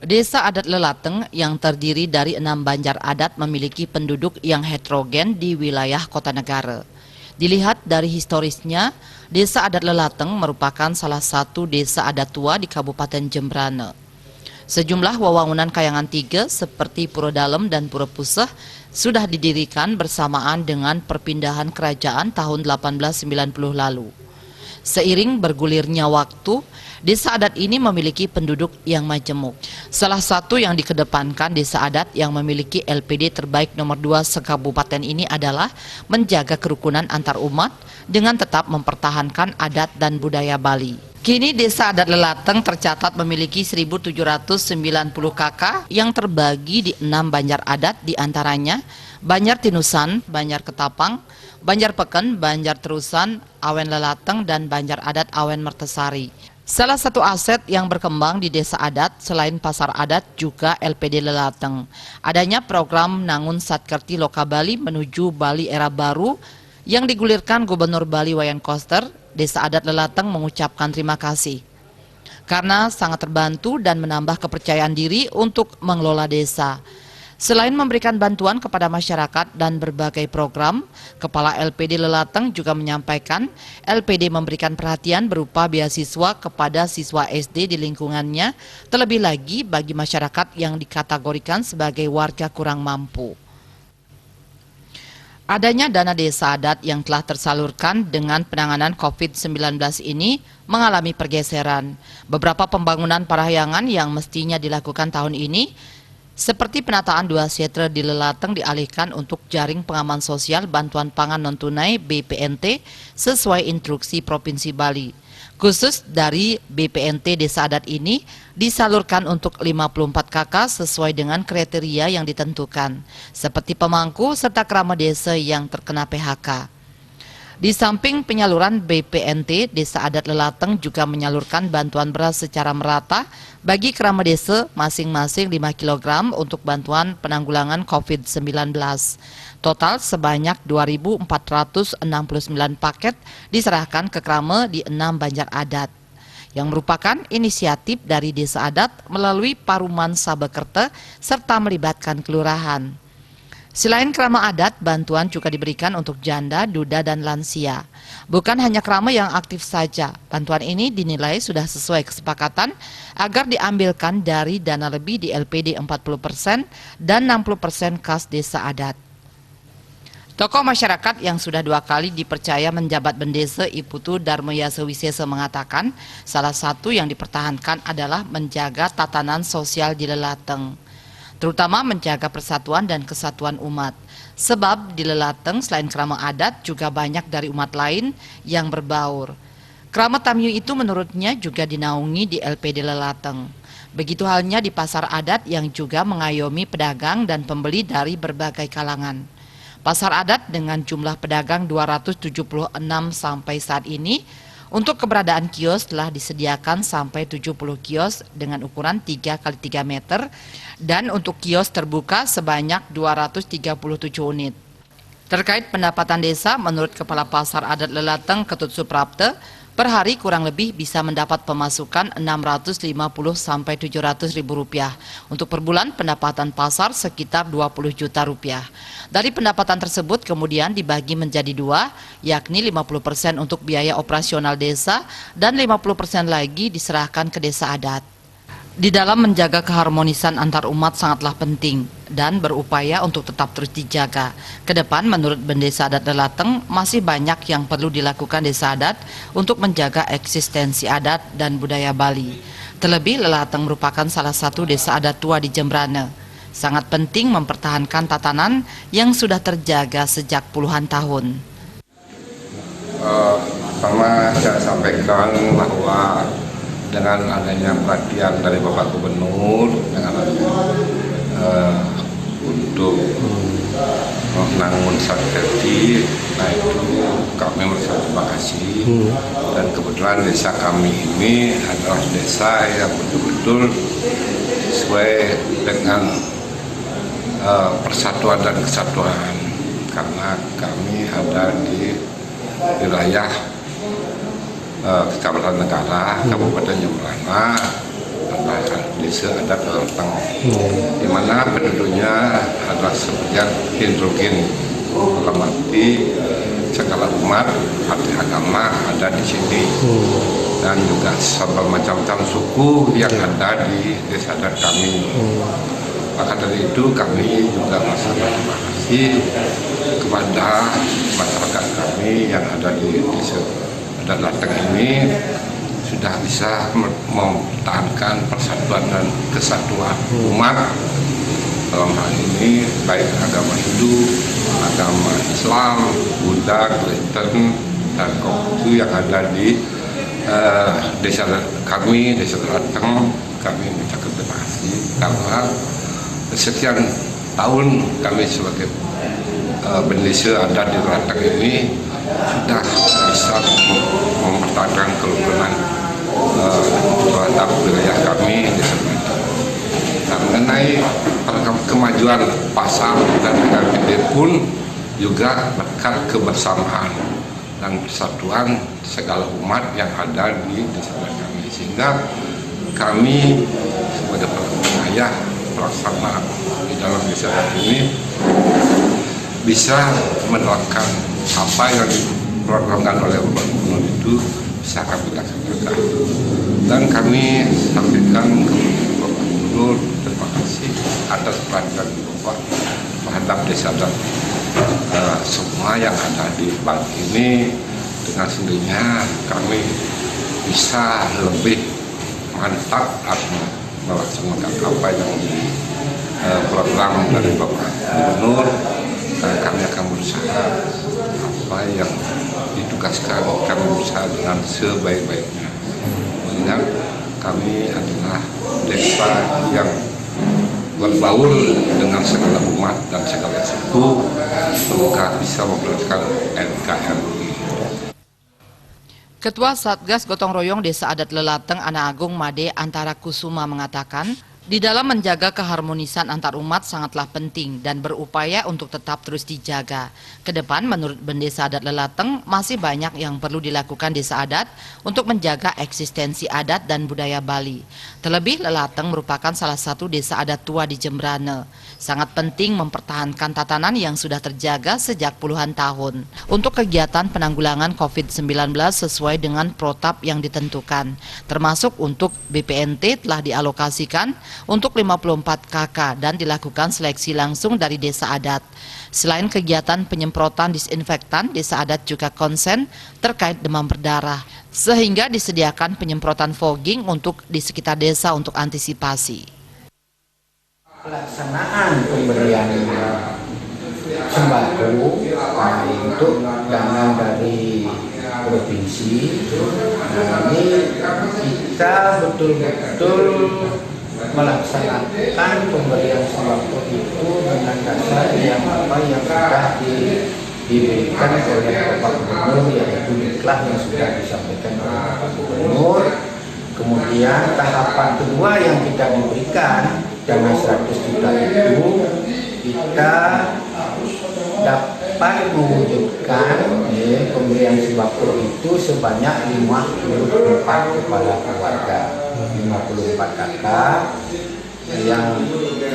Desa adat Lelateng yang terdiri dari 6 banjar adat memiliki penduduk yang heterogen di wilayah Kota Negara. Dilihat dari historisnya, Desa adat Lelateng merupakan salah satu desa adat tua di Kabupaten Jembrana. Sejumlah wewangunan kayangan tiga seperti Pura Dalem dan Pura Puseh sudah didirikan bersamaan dengan perpindahan kerajaan tahun 1890 lalu. Seiring bergulirnya waktu, desa adat ini memiliki penduduk yang majemuk. Salah satu yang dikedepankan desa adat yang memiliki LPD terbaik nomor 2 sekabupaten ini adalah menjaga kerukunan antar umat dengan tetap mempertahankan adat dan budaya Bali. Kini desa adat Lelateng tercatat memiliki 1.790 KK yang terbagi di 6 banjar adat, diantaranya Banjar Tinusan, Banjar Ketapang, Banjar Peken, Banjar Terusan, Awen Lelateng, dan Banjar Adat Awen Mertesari. Salah satu aset yang berkembang di desa adat selain pasar adat juga LPD Lelateng. Adanya program Nangun Satkerti Loka Bali menuju Bali era baru yang digulirkan Gubernur Bali Wayan Koster, desa adat Lelateng mengucapkan terima kasih karena sangat terbantu dan menambah kepercayaan diri untuk mengelola desa. Selain memberikan bantuan kepada masyarakat dan berbagai program, Kepala LPD Lelateng juga menyampaikan LPD memberikan perhatian berupa beasiswa kepada siswa SD di lingkungannya, terlebih lagi bagi masyarakat yang dikategorikan sebagai warga kurang mampu. Adanya dana desa adat yang telah tersalurkan dengan penanganan COVID-19 ini mengalami pergeseran. Beberapa pembangunan parahyangan yang mestinya dilakukan tahun ini seperti penataan 2 setre di Lelateng dialihkan untuk jaring pengaman sosial bantuan pangan non-tunai BPNT sesuai instruksi Provinsi Bali. Khusus dari BPNT desa adat ini disalurkan untuk 54 KK sesuai dengan kriteria yang ditentukan, seperti pemangku serta kerama desa yang terkena PHK. Di samping penyaluran BPNT, Desa Adat Lelateng juga menyalurkan bantuan beras secara merata bagi kerama desa masing-masing 5 kg untuk bantuan penanggulangan COVID-19. Total sebanyak 2.469 paket diserahkan ke kerama di 6 banjar adat, yang merupakan inisiatif dari desa adat melalui Paruman Sabekerta serta melibatkan kelurahan. Selain kerama adat, bantuan juga diberikan untuk janda, duda, dan lansia. Bukan hanya kerama yang aktif saja, bantuan ini dinilai sudah sesuai kesepakatan agar diambilkan dari dana lebih di LPD 40% dan 60% kas desa adat. Tokoh masyarakat yang sudah 2 kali dipercaya menjabat bendesa Iputu Darmayasa Wisesa mengatakan salah satu yang dipertahankan adalah menjaga tatanan sosial di Lelateng, terutama menjaga persatuan dan kesatuan umat. Sebab di Lelateng selain kerama adat juga banyak dari umat lain yang berbaur. Kerama Tamyu itu menurutnya juga dinaungi di LPD Lelateng. Begitu halnya di pasar adat yang juga mengayomi pedagang dan pembeli dari berbagai kalangan. Pasar adat dengan jumlah pedagang 276 sampai saat ini. Untuk keberadaan kios telah disediakan sampai 70 kios dengan ukuran 3 x 3 meter dan untuk kios terbuka sebanyak 237 unit. Terkait pendapatan desa, menurut Kepala Pasar Adat Lelateng Ketut Suprapte, per hari kurang lebih bisa mendapat pemasukan 650 sampai 700 ribu rupiah. Untuk per bulan pendapatan pasar sekitar 20 juta rupiah. Dari pendapatan tersebut kemudian dibagi menjadi 2, yakni 50% untuk biaya operasional desa dan 50% lagi diserahkan ke desa adat. Di dalam menjaga keharmonisan antar umat sangatlah penting dan berupaya untuk tetap terus dijaga. Kedepan menurut Bendesa Adat Lelateng masih banyak yang perlu dilakukan desa adat untuk menjaga eksistensi adat dan budaya Bali. Terlebih Lelateng merupakan salah satu desa adat tua di Jembrana. Sangat penting mempertahankan tatanan yang sudah terjaga sejak puluhan tahun. Pertama saya sampaikan bahwa dengan adanya perhatian dari Bapak Gubernur dengan untuk Nangun Satkerti, nah itu kami merasa terima kasih. Dan kebetulan desa kami ini adalah desa yang betul-betul sesuai dengan persatuan dan kesatuan, karena kami ada di wilayah Kecamatan Negara, Kabupaten Jembrana, desa adat Lelateng, di mana penduduknya adalah sebagian heterogen, dalam arti segala umat, arti agama ada di sini, dan juga macam-macam suku yang ada di desa adat kami. Maka dari itu kami juga terima kasih kepada masyarakat kami yang ada di desa adat Lelateng ini sudah bisa mempertahankan persatuan dan kesatuan umat dalam hal ini baik agama Hindu, agama Islam, Buddha, Kristen, dan Konghucu yang ada di desa kami, desa Lelateng. Kami mengucapkan terima kasih karena sekian tahun kami sebagai bendesa adat di Lelateng ini sudah bisa mempertahankan kerukunan terhadap wilayah kami di Lelateng. Nah, mengenai kemajuan pasar dan negara gede pun juga berkat kebersamaan dan persatuan segala umat yang ada di desa kami, sehingga kami sebagai pengayah pelaksana di dalam desa ini bisa menerapkan apa yang diprogramkan oleh Bapak Gubernur itu bisa kami laksanakan. Dan kami sampaikan ke Bapak Gubernur terima kasih atas perhatian Bapak terhadap desa dan semua yang ada di Bali ini. Dengan sendirinya kami bisa lebih mantap atau melaksanakan apa yang di program dari Bapak Gubernur. Kami akan berusaha apa yang ditugaskan, kami berusaha dengan sebaik-baiknya. Mengingat kami adalah desa yang berbaur dengan segala umat dan segala suku, semoga bisa memperolehkan NKRI. Ketua Satgas Gotong Royong Desa Adat Lelateng Ana Agung Made Antara Kusuma mengatakan, di dalam menjaga keharmonisan antar umat sangatlah penting dan berupaya untuk tetap terus dijaga. Kedepan menurut Bendesa Adat Lelateng masih banyak yang perlu dilakukan desa adat untuk menjaga eksistensi adat dan budaya Bali. Terlebih Lelateng merupakan salah satu desa adat tua di Jembrane. Sangat penting mempertahankan tatanan yang sudah terjaga sejak puluhan tahun untuk kegiatan penanggulangan COVID-19 sesuai dengan protap yang ditentukan. Termasuk untuk BPNT telah dialokasikan untuk 54 KK dan dilakukan seleksi langsung dari desa adat. Selain kegiatan penyemprotan disinfektan, desa adat juga konsen terkait demam berdarah, sehingga disediakan penyemprotan fogging untuk di sekitar desa untuk antisipasi. Pelaksanaan pemberian sembako untuk dana dari provinsi, nah ini kita betul-betul melaksanakan pemberian sembako itu dengan dasar yang sudah diberikan oleh Bapak Gubernur, yaitu diklat yang sudah disampaikan oleh Bapak Gubernur. Kemudian tahapan kedua yang kita diberikan dana 100 juta itu kita dapat mewujudkan pemberian sembako itu sebanyak 54 kepala keluarga, 54 kakak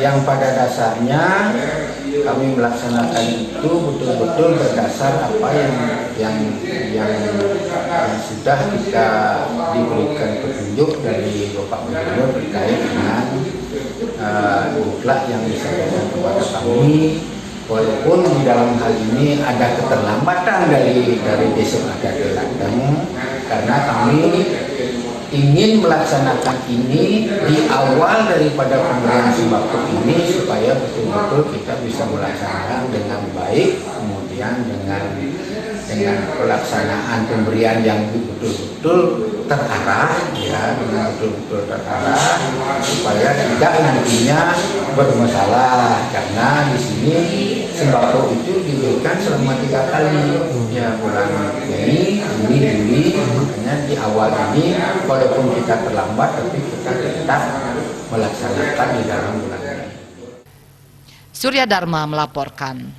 yang pada dasarnya kami melaksanakan itu betul-betul berdasar apa yang sudah kita diberikan petunjuk dari Bapak Gubernur terkait dengan diklat yang disampaikan kepada kami. Walaupun di dalam hal ini ada keterlambatan dari Desa Adat Lelateng, karena kami ingin melaksanakan ini di awal daripada pemberian sembako ini supaya betul-betul kita bisa melaksanakan dengan baik, kemudian dengan pelaksanaan pemberian yang betul-betul terarah, ya, dengan betul-betul terarah supaya tidak nantinya bermasalah, karena di sini sembako itu diberikan selama 3 kali, ya, bulan Mei, Juni, makanya di awal ini walaupun kita terlambat tapi kita tetap melaksanakan di dalam bulan Mei. Surya Dharma melaporkan.